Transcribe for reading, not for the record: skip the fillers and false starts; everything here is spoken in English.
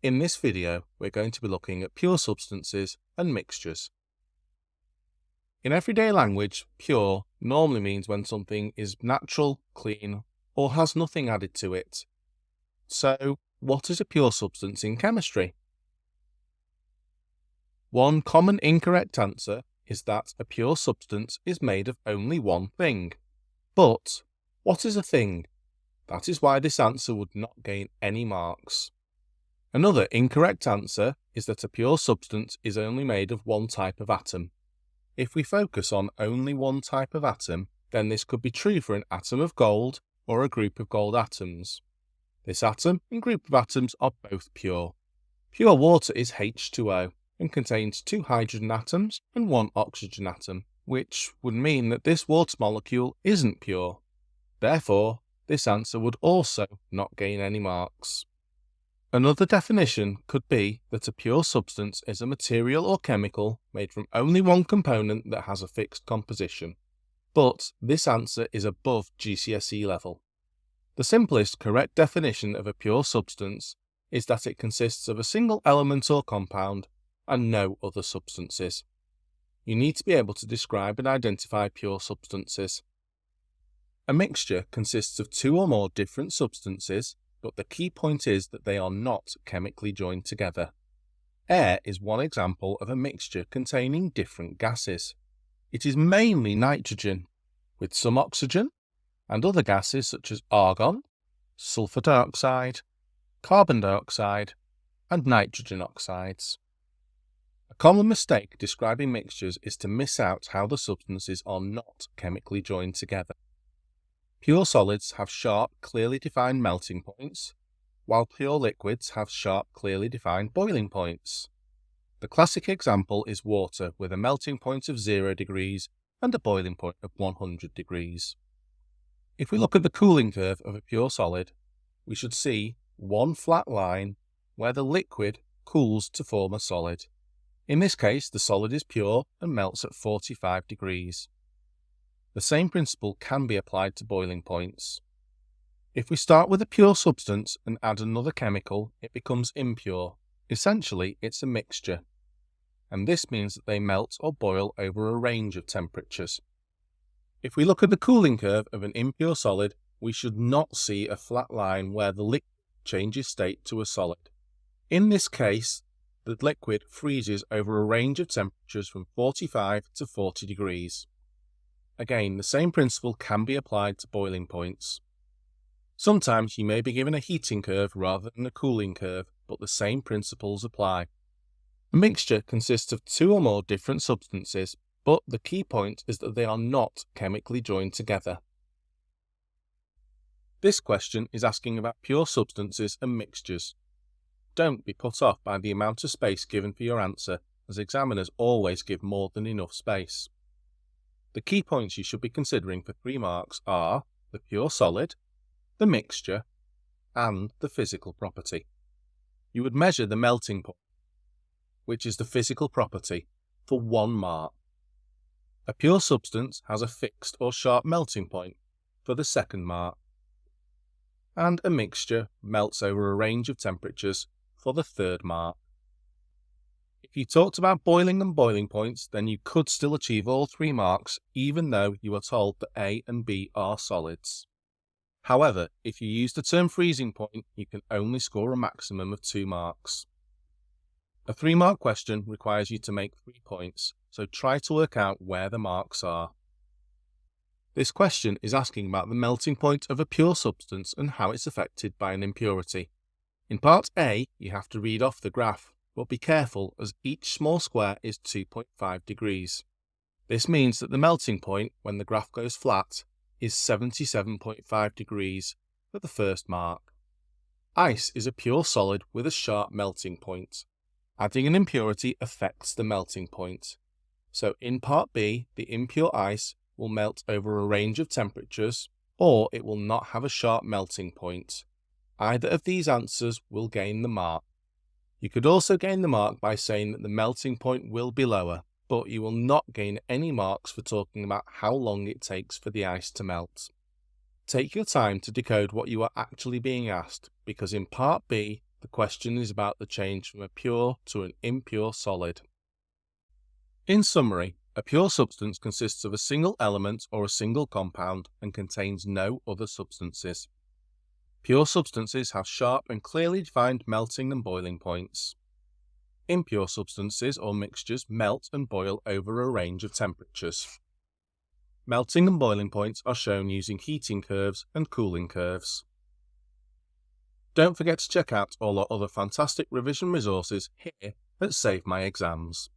In this video, we're going to be looking at pure substances and mixtures. In everyday language, pure normally means when something is natural, clean, or has nothing added to it. So, what is a pure substance in chemistry? One common incorrect answer is that a pure substance is made of only one thing. But, what is a thing? That is why this answer would not gain any marks. Another incorrect answer is that a pure substance is only made of one type of atom. If we focus on only one type of atom, then this could be true for an atom of gold or a group of gold atoms. This atom and group of atoms are both pure. Pure water is H2O and contains 2 hydrogen atoms and 1 oxygen atom, which would mean that this water molecule isn't pure. Therefore, this answer would also not gain any marks. Another definition could be that a pure substance is a material or chemical made from only one component that has a fixed composition. But this answer is above GCSE level. The simplest correct definition of a pure substance is that it consists of a single element or compound and no other substances. You need to be able to describe and identify pure substances. A mixture consists of 2 or more different substances, but the key point is that they are not chemically joined together. Air is one example of a mixture containing different gases. It is mainly nitrogen, with some oxygen, and other gases such as argon, sulfur dioxide, carbon dioxide, and nitrogen oxides. A common mistake describing mixtures is to miss out how the substances are not chemically joined together. Pure solids have sharp, clearly defined melting points, while pure liquids have sharp, clearly defined boiling points. The classic example is water with a melting point of 0 degrees and a boiling point of 100 degrees. If we look at the cooling curve of a pure solid, we should see one flat line where the liquid cools to form a solid. In this case, the solid is pure and melts at 45 degrees. The same principle can be applied to boiling points. If we start with a pure substance and add another chemical, it becomes impure. Essentially, it's a mixture. And this means that they melt or boil over a range of temperatures. If we look at the cooling curve of an impure solid, we should not see a flat line where the liquid changes state to a solid. In this case, the liquid freezes over a range of temperatures from 45 to 40 degrees. Again, the same principle can be applied to boiling points. Sometimes you may be given a heating curve rather than a cooling curve, but the same principles apply. A mixture consists of 2 or more different substances, but the key point is that they are not chemically joined together. This question is asking about pure substances and mixtures. Don't be put off by the amount of space given for your answer, as examiners always give more than enough space. The key points you should be considering for 3 marks are the pure solid, the mixture, and the physical property. You would measure the melting point, which is the physical property, for 1 mark. A pure substance has a fixed or sharp melting point for the 2nd mark. And a mixture melts over a range of temperatures for the 3rd mark. If you talked about boiling and boiling points, then you could still achieve all 3 marks, even though you are told that A and B are solids. However, if you use the term freezing point, you can only score a maximum of 2 marks. A 3-mark question requires you to make 3 points, so try to work out where the marks are. This question is asking about the melting point of a pure substance and how it's affected by an impurity. In part A, you have to read off the graph, but be careful as each small square is 2.5 degrees. This means that the melting point, when the graph goes flat, is 77.5 degrees for the 1st mark. Ice is a pure solid with a sharp melting point. Adding an impurity affects the melting point. So in part B, the impure ice will melt over a range of temperatures, or it will not have a sharp melting point. Either of these answers will gain the mark. You could also gain the mark by saying that the melting point will be lower, but you will not gain any marks for talking about how long it takes for the ice to melt. Take your time to decode what you are actually being asked, because in part B, The question is about the change from a pure to an impure solid. In summary, a pure substance consists of a single element or a single compound and contains no other substances. Pure substances have sharp and clearly defined melting and boiling points. Impure substances or mixtures melt and boil over a range of temperatures. Melting and boiling points are shown using heating curves and cooling curves. Don't forget to check out all our other fantastic revision resources here at Save My Exams.